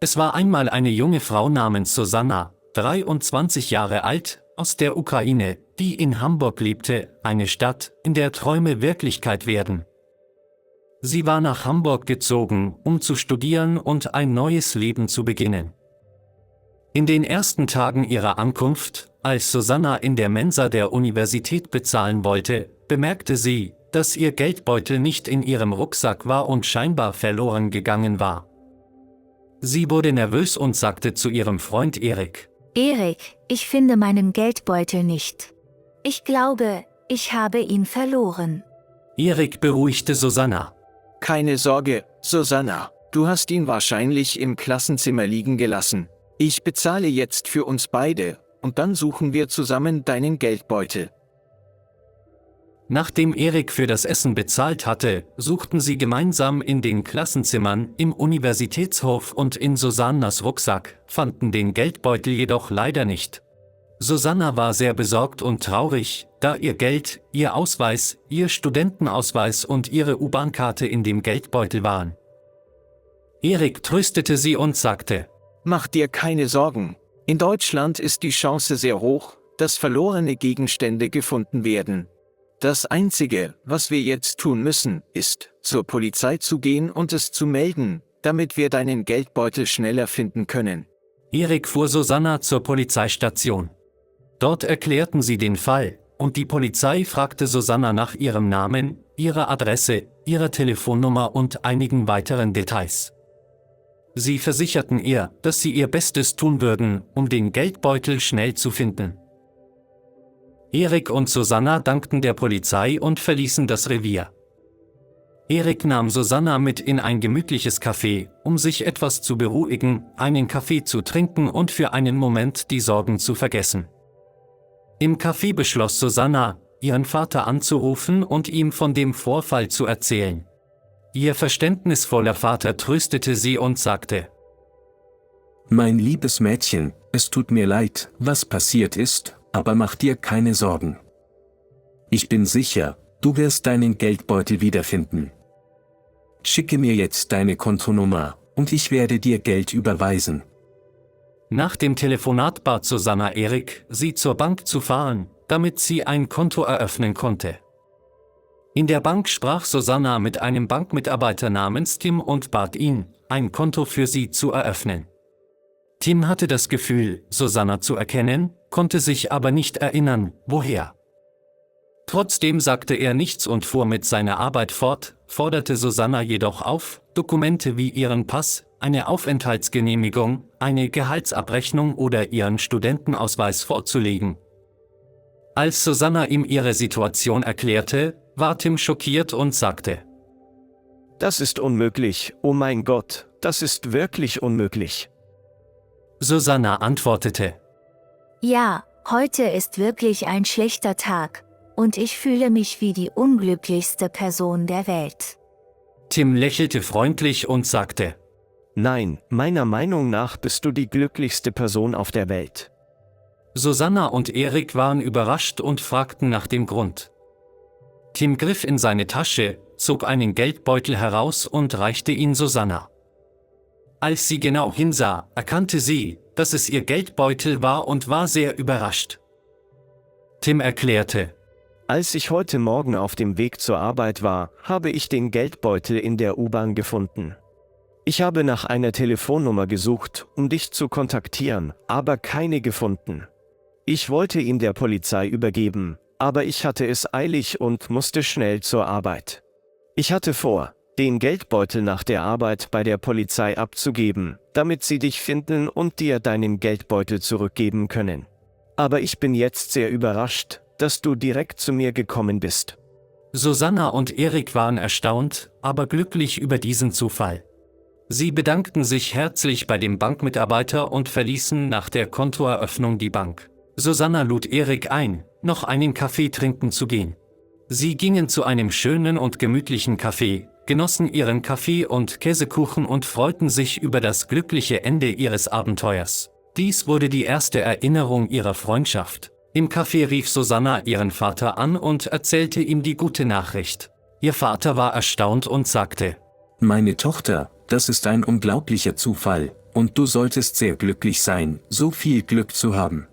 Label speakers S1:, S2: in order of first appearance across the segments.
S1: Es war einmal eine junge Frau namens Susanna, 23 Jahre alt, aus der Ukraine, die in Hamburg lebte, eine Stadt, in der Träume Wirklichkeit werden. Sie war nach Hamburg gezogen, um zu studieren und ein neues Leben zu beginnen. In den ersten Tagen ihrer Ankunft, als Susanna in der Mensa der Universität bezahlen wollte, bemerkte sie, dass ihr Geldbeutel nicht in ihrem Rucksack war und scheinbar verloren gegangen war. Sie wurde nervös und sagte zu ihrem Freund Erik:
S2: Erik, ich finde meinen Geldbeutel nicht. Ich glaube, ich habe ihn verloren.
S1: Erik beruhigte Susanna.
S3: Keine Sorge, Susanna, du hast ihn wahrscheinlich im Klassenzimmer liegen gelassen. Ich bezahle jetzt für uns beide, und dann suchen wir zusammen deinen Geldbeutel.
S1: Nachdem Erik für das Essen bezahlt hatte, suchten sie gemeinsam in den Klassenzimmern, im Universitätshof und in Susannas Rucksack, fanden den Geldbeutel jedoch leider nicht. Susanna war sehr besorgt und traurig, da ihr Geld, ihr Ausweis, ihr Studentenausweis und ihre U-Bahn-Karte in dem Geldbeutel waren. Erik tröstete sie und sagte:
S3: Mach dir keine Sorgen. In Deutschland ist die Chance sehr hoch, dass verlorene Gegenstände gefunden werden. Das Einzige, was wir jetzt tun müssen, ist, zur Polizei zu gehen und es zu melden, damit wir deinen Geldbeutel schneller finden können.
S1: Erik fuhr Susanna zur Polizeistation. Dort erklärten sie den Fall, und die Polizei fragte Susanna nach ihrem Namen, ihrer Adresse, ihrer Telefonnummer und einigen weiteren Details. Sie versicherten ihr, dass sie ihr Bestes tun würden, um den Geldbeutel schnell zu finden. Erik und Susanna dankten der Polizei und verließen das Revier. Erik nahm Susanna mit in ein gemütliches Café, um sich etwas zu beruhigen, einen Kaffee zu trinken und für einen Moment die Sorgen zu vergessen. Im Café beschloss Susanna, ihren Vater anzurufen und ihm von dem Vorfall zu erzählen. Ihr verständnisvoller Vater tröstete sie und sagte:
S4: Mein liebes Mädchen, es tut mir leid, was passiert ist, aber mach dir keine Sorgen. Ich bin sicher, du wirst deinen Geldbeutel wiederfinden. Schicke mir jetzt deine Kontonummer, und ich werde dir Geld überweisen.
S1: Nach dem Telefonat bat Susanna Erik, sie zur Bank zu fahren, damit sie ein Konto eröffnen konnte. In der Bank sprach Susanna mit einem Bankmitarbeiter namens Tim und bat ihn, ein Konto für sie zu eröffnen. Tim hatte das Gefühl, Susanna zu erkennen, konnte sich aber nicht erinnern, woher. Trotzdem sagte er nichts und fuhr mit seiner Arbeit fort, forderte Susanna jedoch auf, Dokumente wie ihren Pass, eine Aufenthaltsgenehmigung, eine Gehaltsabrechnung oder ihren Studentenausweis vorzulegen. Als Susanna ihm ihre Situation erklärte, war Tim schockiert und sagte:
S3: Das ist unmöglich, oh mein Gott, das ist wirklich unmöglich.
S1: Susanna antwortete:
S2: Ja, heute ist wirklich ein schlechter Tag, und ich fühle mich wie die unglücklichste Person der Welt.
S1: Tim lächelte freundlich und sagte:
S3: Nein, meiner Meinung nach bist du die glücklichste Person auf der Welt.
S1: Susanna und Erik waren überrascht und fragten nach dem Grund. Tim griff in seine Tasche, zog einen Geldbeutel heraus und reichte ihn Susanna. Als sie genau hinsah, erkannte sie, dass es ihr Geldbeutel war und war sehr überrascht. Tim erklärte:
S3: Als ich heute Morgen auf dem Weg zur Arbeit war, habe ich den Geldbeutel in der U-Bahn gefunden. Ich habe nach einer Telefonnummer gesucht, um dich zu kontaktieren, aber keine gefunden. Ich wollte ihn der Polizei übergeben, aber ich hatte es eilig und musste schnell zur Arbeit. Ich hatte vor, den Geldbeutel nach der Arbeit bei der Polizei abzugeben, damit sie dich finden und dir deinen Geldbeutel zurückgeben können. Aber ich bin jetzt sehr überrascht, dass du direkt zu mir gekommen bist.
S1: Susanna und Erik waren erstaunt, aber glücklich über diesen Zufall. Sie bedankten sich herzlich bei dem Bankmitarbeiter und verließen nach der Kontoeröffnung die Bank. Susanna lud Erik ein, noch einen Kaffee trinken zu gehen. Sie gingen zu einem schönen und gemütlichen Café, genossen ihren Kaffee und Käsekuchen und freuten sich über das glückliche Ende ihres Abenteuers. Dies wurde die erste Erinnerung ihrer Freundschaft. Im Café rief Susanna ihren Vater an und erzählte ihm die gute Nachricht. Ihr Vater war erstaunt und sagte:
S4: Meine Tochter, das ist ein unglaublicher Zufall. Und du solltest sehr glücklich sein, so viel Glück zu haben.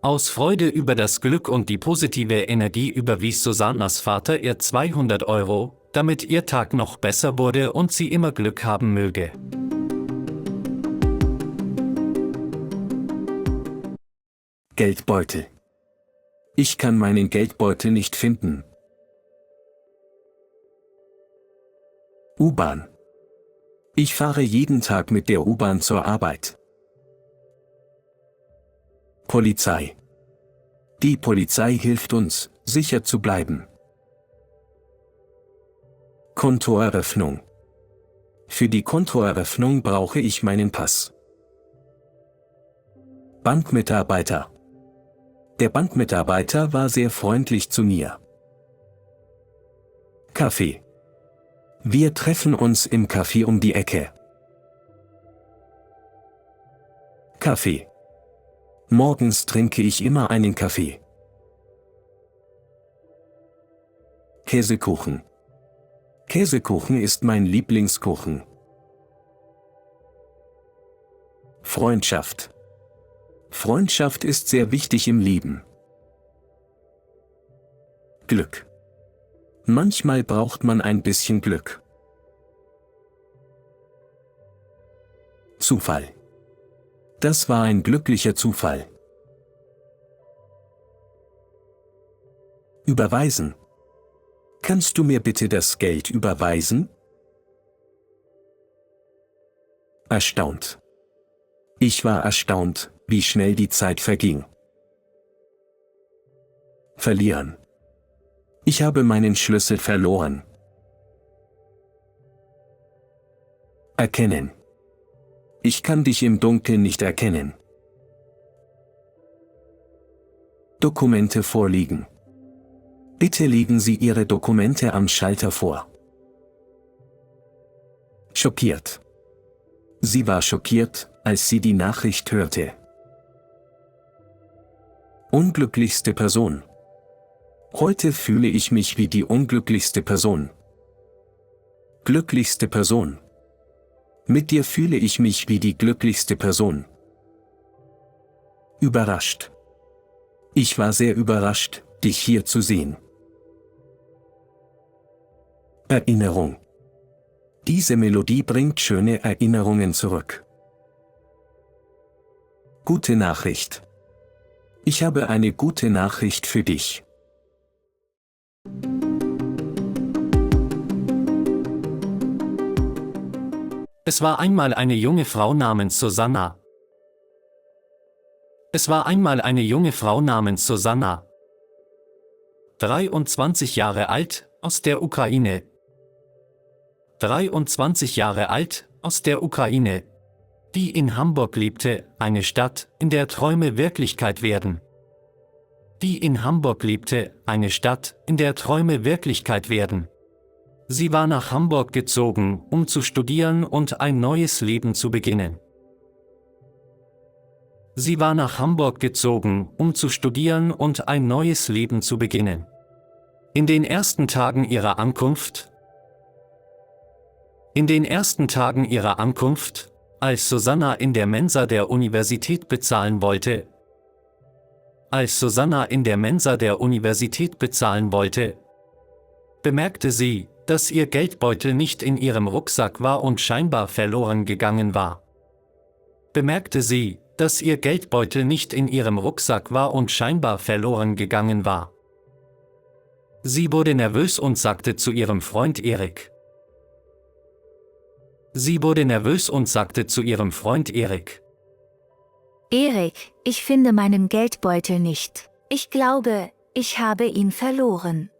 S1: Aus Freude über das Glück und die positive Energie überwies Susannas Vater ihr 200 €, damit ihr Tag noch besser wurde und sie immer Glück haben möge.
S4: Geldbeutel. Ich kann meinen Geldbeutel nicht finden. U-Bahn. Ich fahre jeden Tag mit der U-Bahn zur Arbeit. Polizei. Die Polizei hilft uns, sicher zu bleiben. Kontoeröffnung. Für die Kontoeröffnung brauche ich meinen Pass. Bankmitarbeiter. Der Bankmitarbeiter war sehr freundlich zu mir. Kaffee. Wir treffen uns im Café um die Ecke. Kaffee. Morgens trinke ich immer einen Kaffee. Käsekuchen. Käsekuchen ist mein Lieblingskuchen. Freundschaft. Freundschaft ist sehr wichtig im Leben. Glück. Manchmal braucht man ein bisschen Glück. Zufall. Das war ein glücklicher Zufall. Überweisen. Kannst du mir bitte das Geld überweisen? Erstaunt. Ich war erstaunt, wie schnell die Zeit verging. Verlieren. Ich habe meinen Schlüssel verloren. Erkennen. Ich kann dich im Dunkeln nicht erkennen. Dokumente vorliegen. Bitte legen Sie Ihre Dokumente am Schalter vor. Schockiert. Sie war schockiert, als sie die Nachricht hörte. Unglücklichste Person. Heute fühle ich mich wie die unglücklichste Person. Glücklichste Person. Mit dir fühle ich mich wie die glücklichste Person. Überrascht. Ich war sehr überrascht, dich hier zu sehen. Erinnerung. Diese Melodie bringt schöne Erinnerungen zurück. Gute Nachricht. Ich habe eine gute Nachricht für dich.
S1: Es war einmal eine junge Frau namens Susanna. Es war einmal eine junge Frau namens Susanna. 23 Jahre alt, aus der Ukraine. 23 Jahre alt, aus der Ukraine. Die in Hamburg lebte, eine Stadt, in der Träume Wirklichkeit werden. Die in Hamburg lebte, eine Stadt, in der Träume Wirklichkeit werden. Sie war nach Hamburg gezogen, um zu studieren und ein neues Leben zu beginnen. Sie war nach Hamburg gezogen, um zu studieren und ein neues Leben zu beginnen. In den ersten Tagen ihrer Ankunft, als Susanna in der Mensa der Universität bezahlen wollte, bemerkte sie, dass ihr Geldbeutel nicht in ihrem Rucksack war und scheinbar verloren gegangen war. Sie wurde nervös und sagte zu ihrem Freund Erik.
S2: Erik, ich finde meinen Geldbeutel nicht. Ich glaube, ich habe ihn verloren.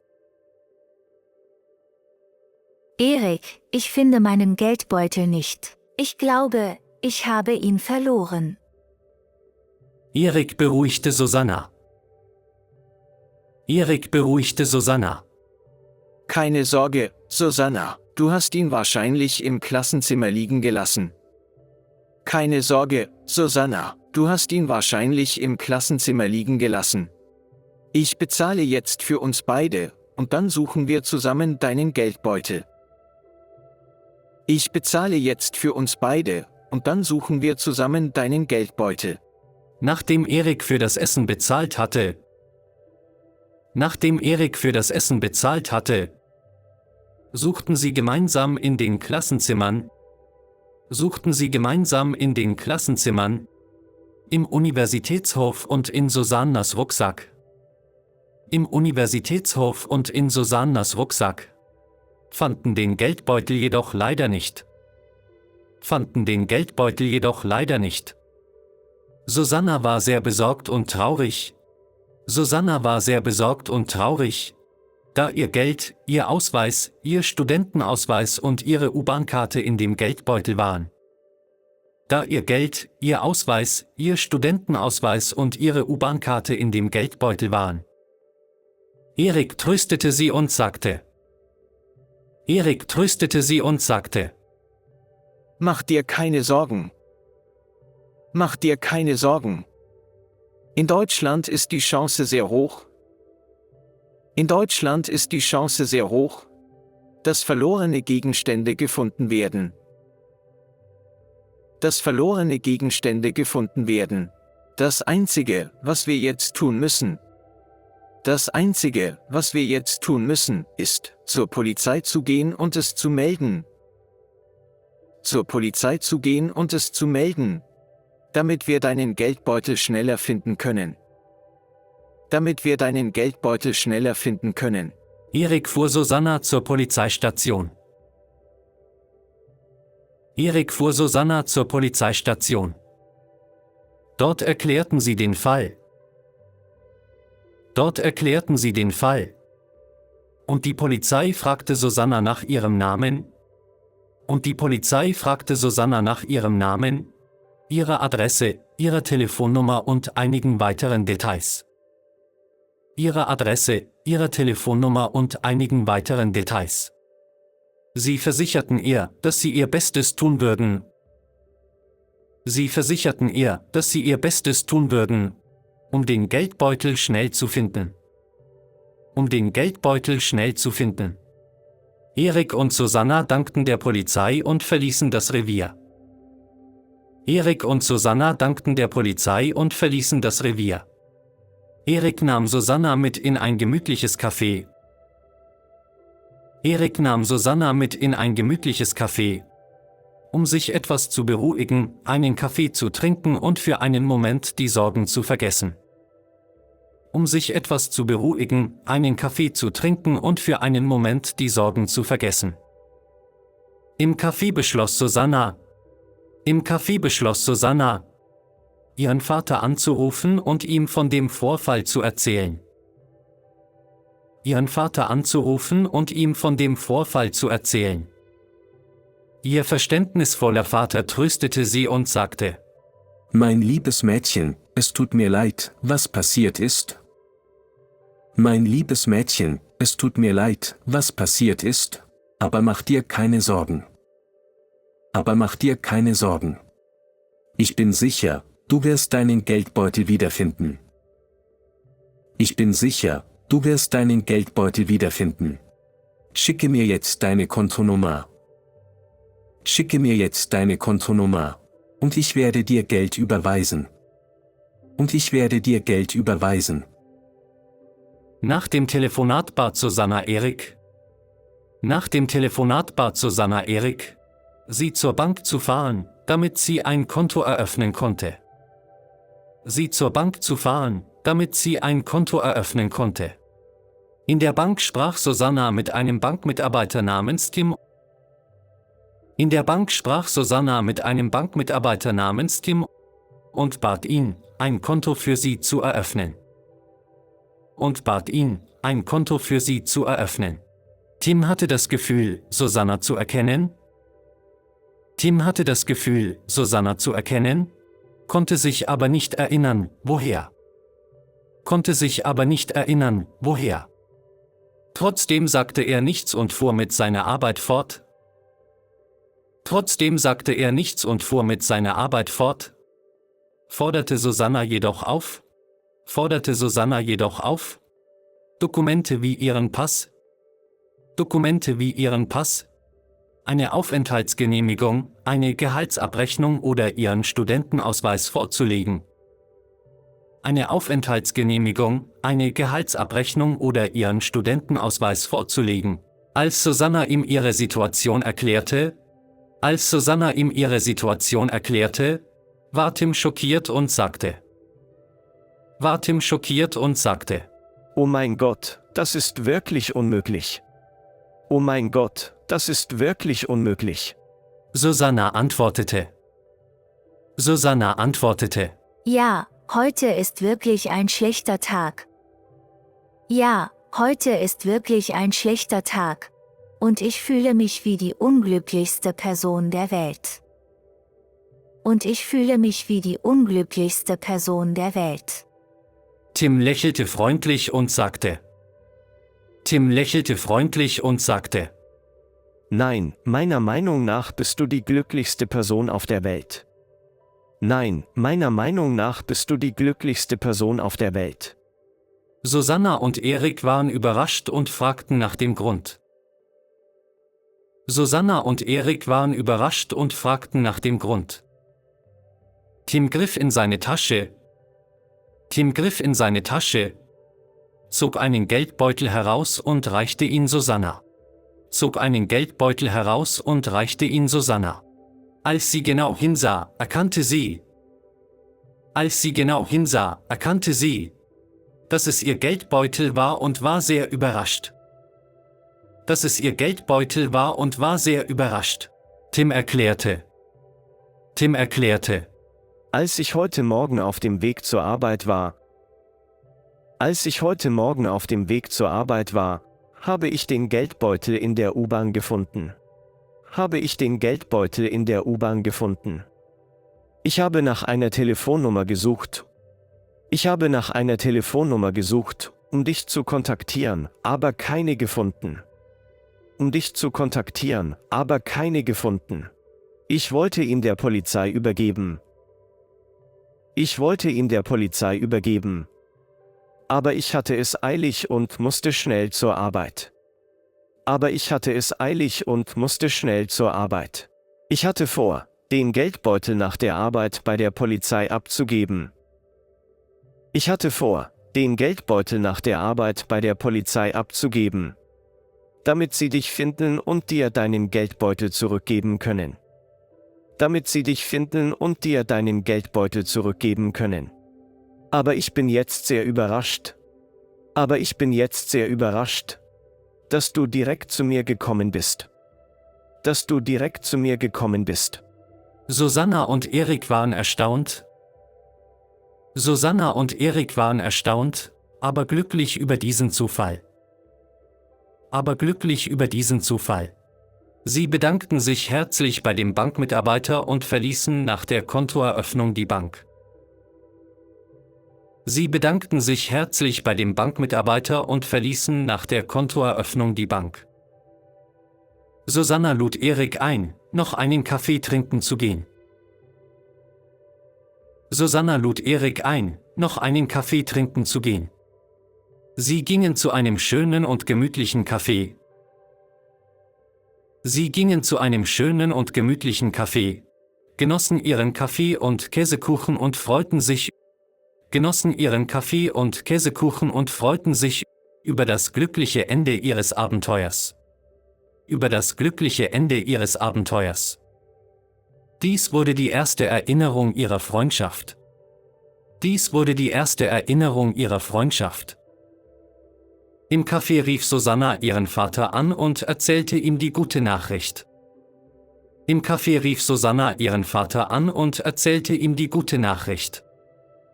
S2: Erik, ich finde meinen Geldbeutel nicht. Ich glaube, ich habe ihn verloren.
S1: Erik beruhigte Susanna.
S3: Keine Sorge, Susanna, du hast ihn wahrscheinlich im Klassenzimmer liegen gelassen. Keine Sorge, Susanna, du hast ihn wahrscheinlich im Klassenzimmer liegen gelassen. Ich bezahle jetzt für uns beide, und dann suchen wir zusammen deinen Geldbeutel. Ich bezahle jetzt für uns beide, und dann suchen wir zusammen deinen Geldbeutel.
S1: Nachdem Erik für das Essen bezahlt hatte, suchten sie gemeinsam in den Klassenzimmern, im Universitätshof und in Susannas Rucksack. Fanden den Geldbeutel jedoch leider nicht. Susanna war sehr besorgt und traurig, da ihr Geld, ihr Ausweis, ihr Studentenausweis und ihre U-Bahn-Karte in dem Geldbeutel waren. Erik tröstete sie und sagte,
S3: Mach dir keine Sorgen. In Deutschland ist die Chance sehr hoch, dass verlorene Gegenstände gefunden werden. Das Einzige, was wir jetzt tun müssen, ist, zur Polizei zu gehen und es zu melden. Damit wir deinen Geldbeutel schneller finden können.
S1: Erik fuhr Susanna zur Polizeistation. Dort erklärten sie den Fall. Und die Polizei fragte Susanna nach ihrem Namen, ihrer Adresse, ihrer Telefonnummer und einigen weiteren Details. Sie versicherten ihr, dass sie ihr Bestes tun würden, um den Geldbeutel schnell zu finden. Erik und Susanna dankten der Polizei und verließen das Revier. Erik nahm Susanna mit in ein gemütliches Café. Um sich etwas zu beruhigen, einen Kaffee zu trinken und für einen Moment die Sorgen zu vergessen. Im Café beschloss Susanna, ihren Vater anzurufen und ihm von dem Vorfall zu erzählen. Ihr verständnisvoller Vater tröstete sie und sagte,
S4: Mein liebes Mädchen, es tut mir leid, was passiert ist. Aber mach dir keine Sorgen. Ich bin sicher, du wirst deinen Geldbeutel wiederfinden. Schicke mir jetzt deine Kontonummer. Und ich werde dir Geld überweisen.
S1: Nach dem Telefonat bat Susanna Erik, sie zur Bank zu fahren, damit sie ein Konto eröffnen konnte. In der Bank sprach Susanna mit einem Bankmitarbeiter namens Tim und bat ihn, ein Konto für sie zu eröffnen. Tim hatte das Gefühl, Susanna zu erkennen, konnte sich aber nicht erinnern, woher. Trotzdem sagte er nichts und fuhr mit seiner Arbeit fort. Forderte Susanna jedoch auf, Dokumente wie ihren Pass, eine Aufenthaltsgenehmigung, eine Gehaltsabrechnung oder Ihren Studentenausweis vorzulegen. Eine Aufenthaltsgenehmigung, eine Gehaltsabrechnung oder Ihren Studentenausweis vorzulegen. Als Susanna ihm ihre Situation erklärte, war Tim schockiert und sagte,
S3: Oh mein Gott, das ist wirklich unmöglich. Oh mein Gott, das ist wirklich unmöglich.
S1: Susanna antwortete,
S2: Ja, heute ist wirklich ein schlechter Tag. Ja, heute ist wirklich ein schlechter Tag. Und ich fühle mich wie die unglücklichste Person der Welt.
S1: Tim lächelte freundlich und sagte,
S3: Nein, meiner Meinung nach bist du die glücklichste Person auf der Welt. Nein, meiner Meinung nach bist du die glücklichste Person auf der Welt.
S1: Susanna und Erik waren überrascht und fragten nach dem Grund. Tim griff in seine Tasche, zog einen Geldbeutel heraus und reichte ihn Susanna. Als sie genau hinsah, erkannte sie, dass es ihr Geldbeutel war und war sehr überrascht. Tim erklärte,
S3: Als ich heute Morgen auf dem Weg zur Arbeit war, habe ich den Geldbeutel in der U-Bahn gefunden. Ich habe nach einer Telefonnummer gesucht, um dich zu kontaktieren, aber keine gefunden. Ich wollte ihn der Polizei übergeben. Aber ich hatte es eilig und musste schnell zur Arbeit. Ich hatte vor, den Geldbeutel nach der Arbeit bei der Polizei abzugeben. Damit sie dich finden und dir deinen Geldbeutel zurückgeben können. Aber ich bin jetzt sehr überrascht, dass du direkt zu mir gekommen bist.
S1: Susanna und Erik waren erstaunt, aber glücklich über diesen Zufall. Sie bedankten sich herzlich bei dem Bankmitarbeiter und verließen nach der Kontoeröffnung die Bank. Susanna lud Erik ein, noch einen Kaffee trinken zu gehen. Sie gingen zu einem schönen und gemütlichen Café. Genossen ihren Kaffee und Käsekuchen und freuten sich über das glückliche Ende ihres Abenteuers. Dies wurde die erste Erinnerung ihrer Freundschaft. Im Café rief Susanna ihren Vater an und erzählte ihm die gute Nachricht.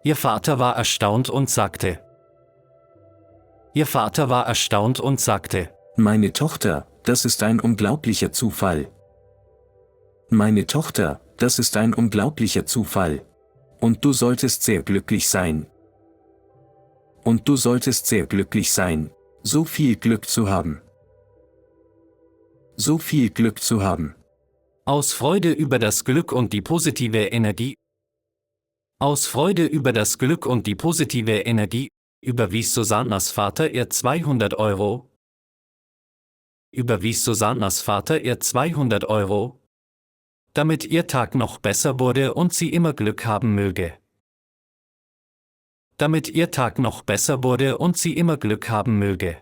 S1: Ihr Vater war erstaunt und sagte,
S4: Meine Tochter, das ist ein unglaublicher Zufall. Und du solltest sehr glücklich sein. So viel Glück zu haben.
S1: Aus Freude über das Glück und die positive Energie, überwies Susannas Vater ihr 200 €. überwies Susannas Vater ihr 200 €, damit ihr Tag noch besser wurde und sie immer Glück haben möge. Damit ihr Tag noch besser wurde und sie immer Glück haben möge.